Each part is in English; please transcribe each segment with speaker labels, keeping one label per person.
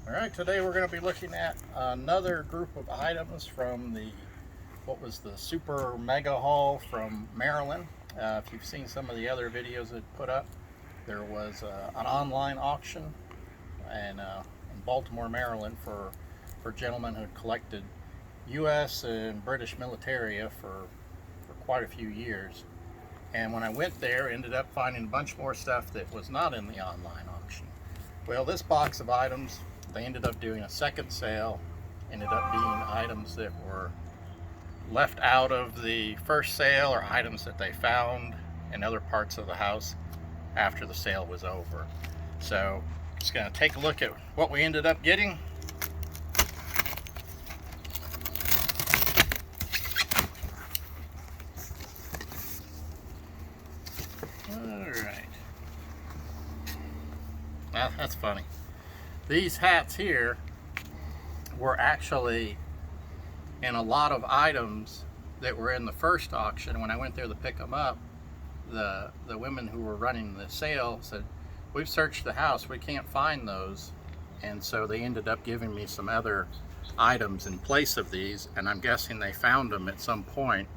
Speaker 1: Alright, today we're going to be looking at another group of items from what was the Super Mega Haul from Maryland. If you've seen some of the other videos it put up, there was an online auction in Baltimore, Maryland for gentlemen who had collected U.S. and British militaria for quite a few years. And when I went there, ended up finding a bunch more stuff that was not in the online auction. Well, this box of items, they ended up doing a second sale, ended up being items that were left out of the first sale or items that they found in other parts of the house after the sale was over. So just going to take a look at what we ended up getting. Alright. Well, that's funny. These hats here were actually in a lot of items that were in the first auction. When I went there to pick them up, the women who were running the sale said, "We've searched the house, we can't find those." And so they ended up giving me some other items in place of these, and I'm guessing they found them at some point,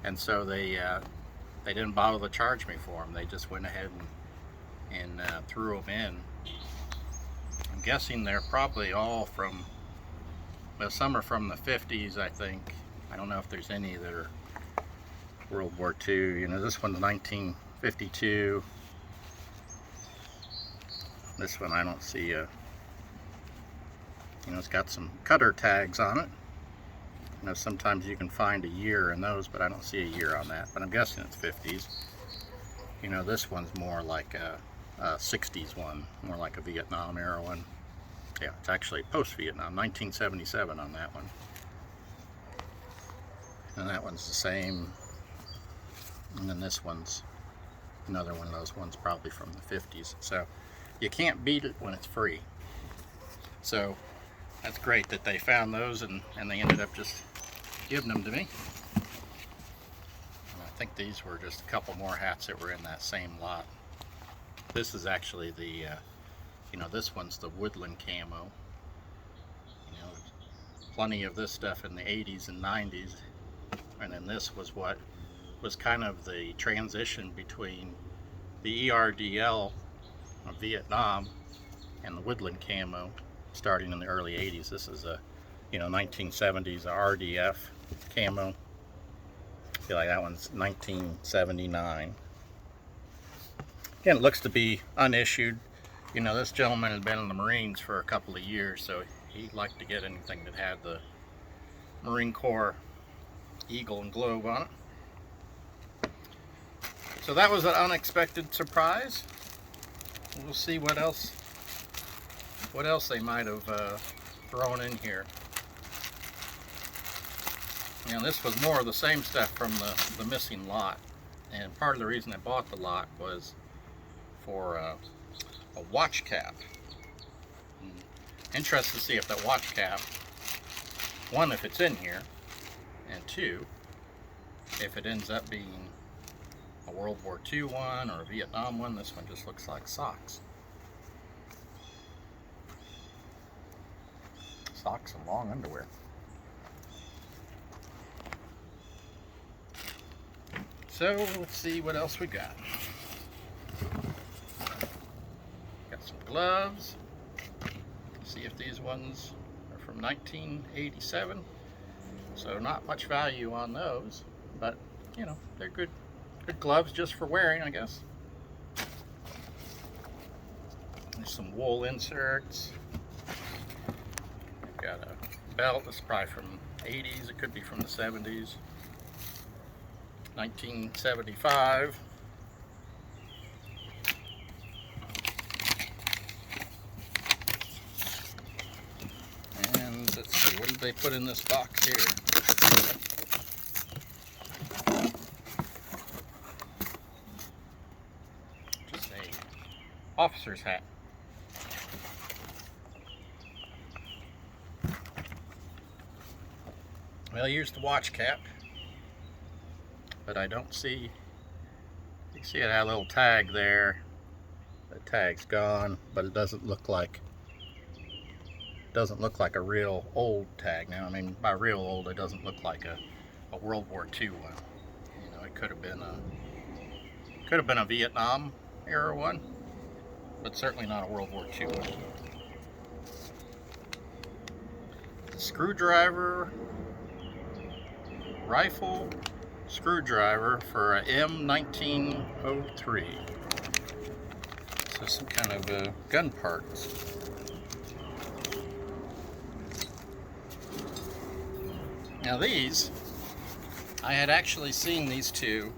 Speaker 1: and so they didn't bother to charge me for them. They just went ahead and threw them in. I'm guessing they're probably all from, well, some are from the 50s, I think. I don't know if there's any that are World War II. You know, this one's 1952. This one I don't see you know, it's got some cutter tags on it. You know, sometimes you can find a year in those, but I don't see a year on that. But I'm guessing it's 50s. You know, this one's more like a 60s one, more like a Vietnam era one. Yeah, it's actually post-Vietnam, 1977 on that one. And that one's the same. And then this one's another one of those ones probably from the 50s. So you can't beat it when it's free. So that's great that they found those and they ended up just giving them to me. And I think these were just a couple more hats that were in that same lot. This is actually the, you know, this one's the woodland camo. You know, plenty of this stuff in the 80s and 90s. And then this was what was kind of the transition between the ERDL of Vietnam and the woodland camo starting in the early 80s. This is a, you know, 1970s RDF camo. I feel like that one's 1979. Again, it looks to be unissued. You know, this gentleman had been in the Marines for a couple of years, so he liked to get anything that had the Marine Corps eagle and globe on it. So that was an unexpected surprise. We'll see what else they might have thrown in here. You know, this was more of the same stuff from the missing lot, and part of the reason I bought the lot was for a watch cap. Interested to see if that watch cap, one, if it's in here, and two, if it ends up being a World War II one or a Vietnam one. This one just looks like socks. Socks and long underwear. So let's see what else we got. Got some gloves. See if these ones are from 1987. So not much value on those, but you know, they're good gloves just for wearing, I guess. There's some wool inserts. We've got a belt that's probably from 80s. It could be from the 70s. 1975. And let's see, what did they put in this box here? Just a officer's hat. Well, here's the watch cap. But I don't see, you see it had a little tag there. The tag's gone, but it doesn't look like doesn't look like a real old tag. Now, I mean, by real old, it doesn't look like a World War II one. You know, it could have been a Vietnam era one, but certainly not a World War II one. The screwdriver, rifle screwdriver for a M1903. So some kind of gun parts. Now these, I had actually seen these two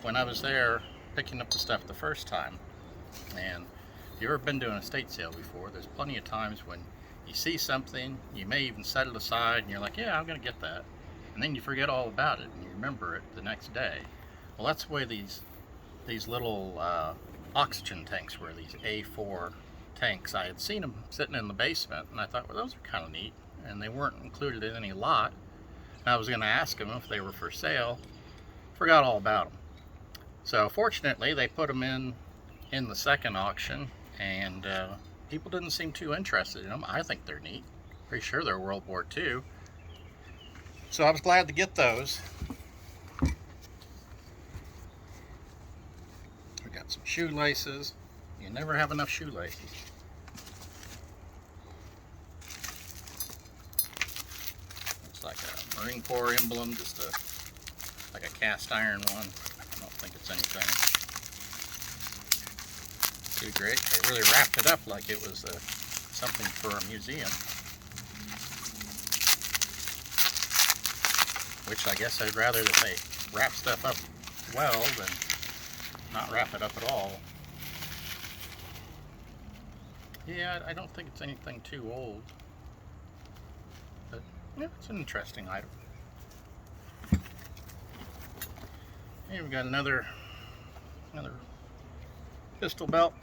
Speaker 1: when I was there picking up the stuff the first time. And if you've ever been to an estate sale before, there's plenty of times when you see something, you may even set it aside and you're like, yeah, I'm gonna get that. And then you forget all about it and you remember it the next day. Well, that's the way these little oxygen tanks were, these A4 tanks. I had seen them sitting in the basement and I thought, well, those are kind of neat. And they weren't included in any lot. And I was gonna ask them if they were for sale. Forgot all about them. So fortunately, they put them in the second auction, and people didn't seem too interested in them. I think they're neat. Pretty sure they're World War II. So I was glad to get those. We got some shoelaces. You never have enough shoelaces. Looks like a Marine Corps emblem, just like a cast iron one. I don't think it's anything too great. They really wrapped it up like it was something for a museum. Which I guess I'd rather that they wrap stuff up well than not wrap it up at all. Yeah, I don't think it's anything too old. But yeah, it's an interesting item. Here we've got another pistol belt.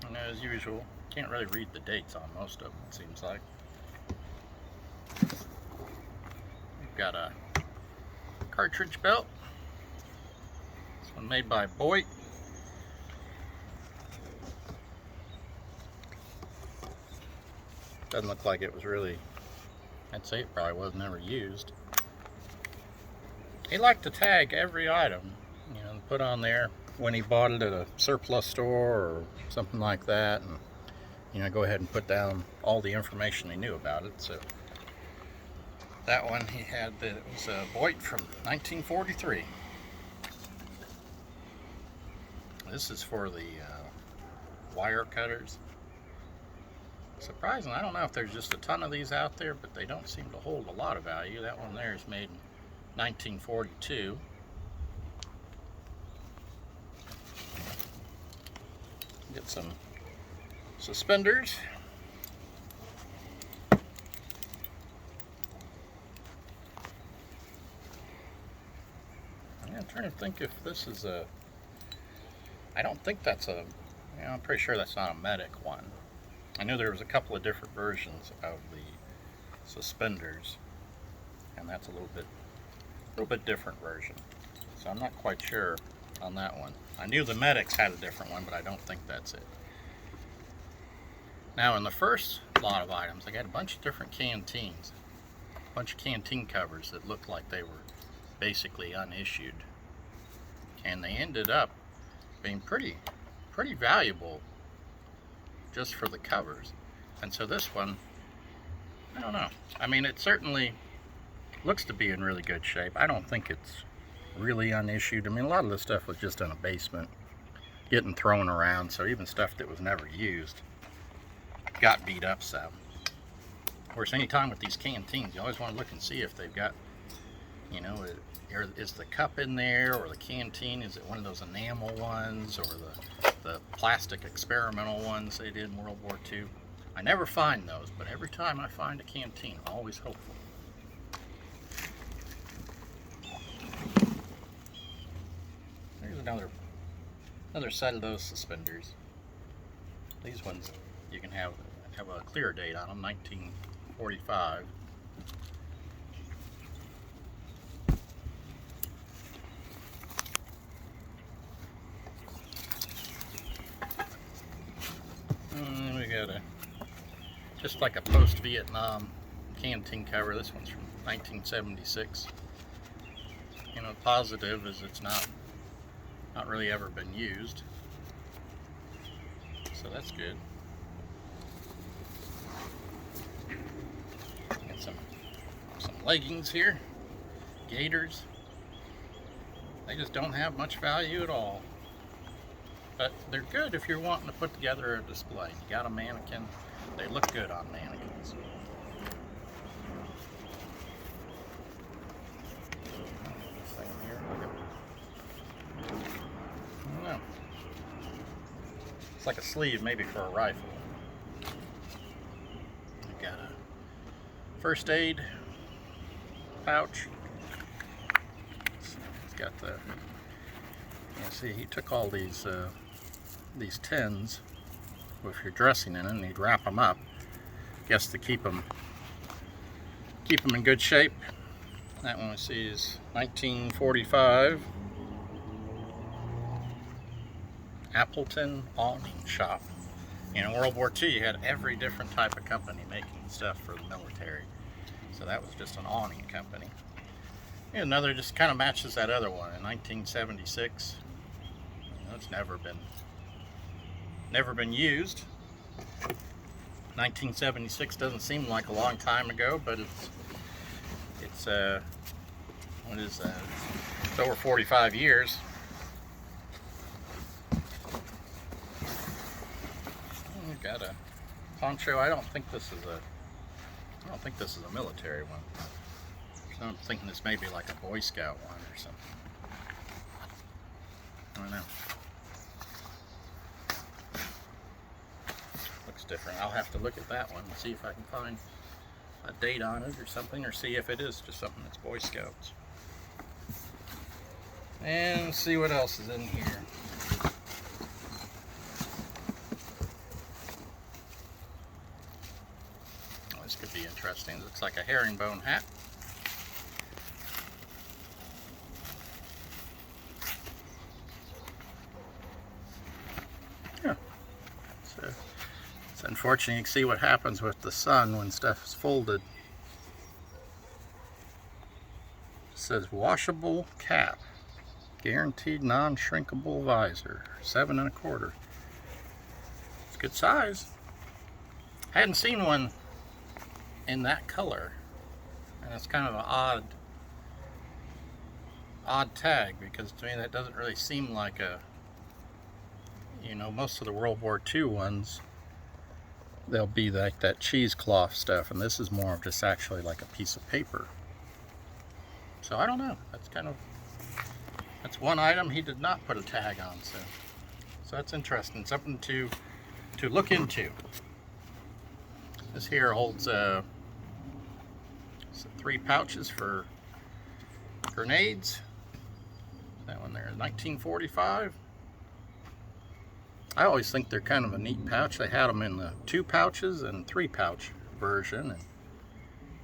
Speaker 1: And as usual, can't really read the dates on most of them, it seems like. We've got a cartridge belt. This one made by Boyt. Doesn't look like it was really, I'd say it probably was never used. He liked to tag every item, you know, and put on there when he bought it at a surplus store or something like that, and you know, go ahead and put down all the information he knew about it. So that one he had, that it was a Boyt from 1943. This is for the wire cutters. Surprising, I don't know if there's just a ton of these out there, but they don't seem to hold a lot of value. That one there is made in 1942. Get some suspenders. I'm trying to think if this is a, I don't think that's a, you know, I'm pretty sure that's not a medic one. I knew there was a couple of different versions of the suspenders, and that's a little bit different version. So I'm not quite sure on that one. I knew the medics had a different one, but I don't think that's it. Now in the first lot of items, I got a bunch of different canteens, a bunch of canteen covers that looked like they were basically unissued, and they ended up being pretty valuable just for the covers. And so this one, I don't know. I mean, it certainly looks to be in really good shape. I don't think it's really unissued. I mean, a lot of this stuff was just in a basement, getting thrown around, so even stuff that was never used got beat up some. Of course, anytime with these canteens, you always want to look and see if they've got, you know, is the cup in there, or the canteen, is it one of those enamel ones, or the plastic experimental ones they did in World War II. I never find those, but every time I find a canteen, I'm always hopeful. There's another set of those suspenders. These ones you can have a clear date on them, 1945. And we got a Just like a post-Vietnam canteen cover. This one's from 1976. You know, positive is it's not really ever been used. So that's good. Got some leggings here. Gaiters. They just don't have much value at all. But they're good if you're wanting to put together a display. You got a mannequin, they look good on mannequins. This thing here, I don't know. It's like a sleeve maybe for a rifle. I've got a first aid pouch. It's got the, you see, he took all these tins with your dressing in it, and he'd wrap them up, I guess to keep them in good shape. That one we see is 1945 Appleton Awning Shop. In World War II, you had every different type of company making stuff for the military. So that was just an awning company. And another just kind of matches that other one in 1976. You know, it's never been used. 1976 doesn't seem like a long time ago, but it's what is that? It's over 45 years. We've got a poncho. I don't think this is a military one. So I'm thinking this may be like a Boy Scout one or something. I don't know. Looks different. I'll have to look at that one and see if I can find a date on it or something, or see if it is just something that's Boy Scouts. And see what else is in here. Oh, this could be interesting. It looks like a herringbone hat. It's unfortunate. You can see what happens with the sun when stuff is folded. It says washable cap, guaranteed non-shrinkable visor, 7 1/4. It's good size. I hadn't seen one in that color, and it's kind of an odd tag, because to me that doesn't really seem like a, you know, most of the World War II ones, they'll be like that cheesecloth stuff, and this is more of just actually like a piece of paper. So I don't know. That's one item he did not put a tag on, so that's interesting. Something to look into. This here holds 3 pouches for grenades. That one there is 1945. I always think they're kind of a neat pouch. They had them in the 2 pouches and 3 pouch version, and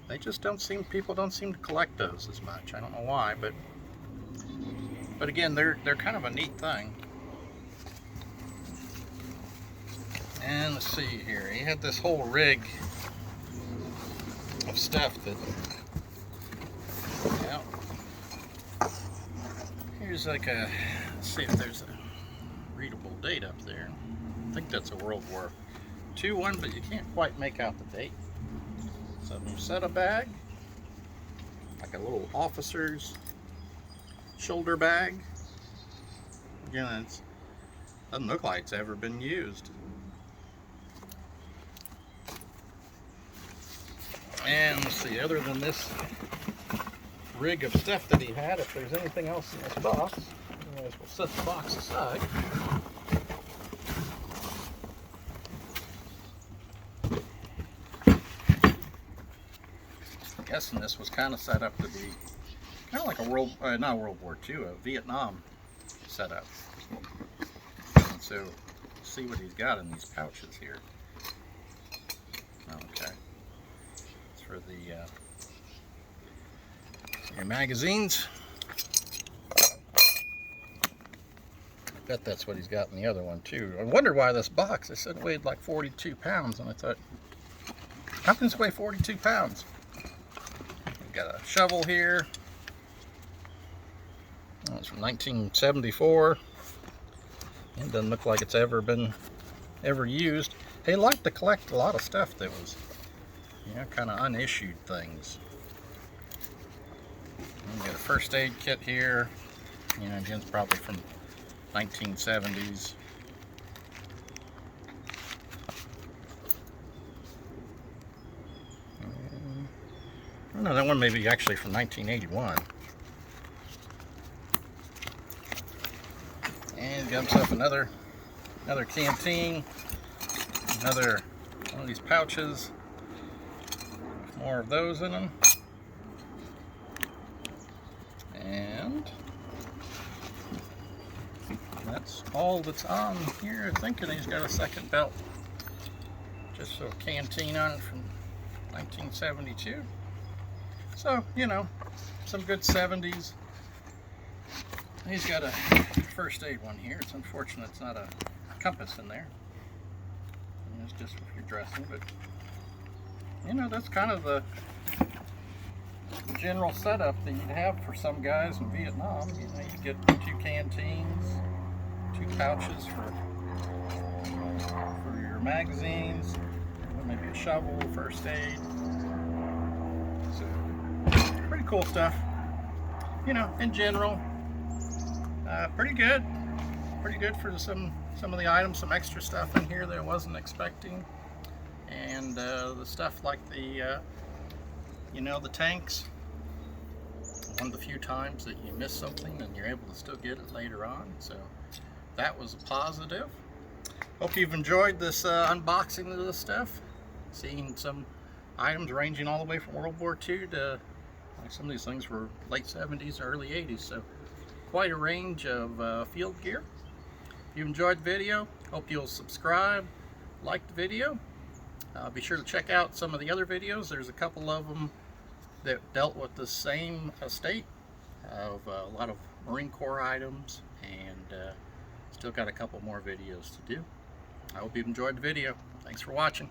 Speaker 1: they just people don't seem to collect those as much. I don't know why, but again, they're kind of a neat thing. And let's see here, he had this whole rig of stuff that, yeah. Here's like a, let's see if there's a readable date up there. I think that's a World War II one, but you can't quite make out the date. So Musetta bag, like a little officer's shoulder bag. Again, it doesn't look like it's ever been used. And let's see, other than this rig of stuff that he had, if there's anything else in this box, otherwise we'll set the box aside. I'm guessing this was kind of set up to be kind of like a not World War II, a Vietnam setup. And so, see what he's got in these pouches here. Okay, it's for the your magazines. I bet that's what he's got in the other one too. I wondered why this box, I said it weighed like 42 pounds, and I thought Nothing's weigh 42 pounds. We've got a shovel here. Oh, it's from 1974. It doesn't look like it's ever been used. They like to collect a lot of stuff that was, you know, kind of unissued things. We've got a first aid kit here. You know, again, it's probably from 1970s. I don't know, that one may be actually from 1981. And got himself another canteen, another one of these pouches, more of those in them. And that's all that's on here. I think he's got a second belt. Just a canteen on it from 1972. So, you know, some good 70s. He's got a first aid one here. It's unfortunate it's not a compass in there. And it's just if you're dressing, but you know, that's kind of the general setup that you'd have for some guys in Vietnam. You know, you get 2 canteens, 2 pouches for your magazines, maybe a shovel, first aid. So, pretty cool stuff. You know, in general, pretty good. Pretty good for some of the items, some extra stuff in here that I wasn't expecting. And the stuff like the, you know, the tanks. One of the few times that you miss something and you're able to still get it later on. So that was a positive. Hope you've enjoyed this unboxing of this stuff. Seeing some items ranging all the way from World War II to, like, some of these things were late 70s, early 80s. So quite a range of field gear. If you enjoyed the video, hope you'll subscribe, like the video. Be sure to check out some of the other videos. There's a couple of them that dealt with the same estate of a lot of Marine Corps items, and still got a couple more videos to do. I hope you've enjoyed the video. Thanks for watching.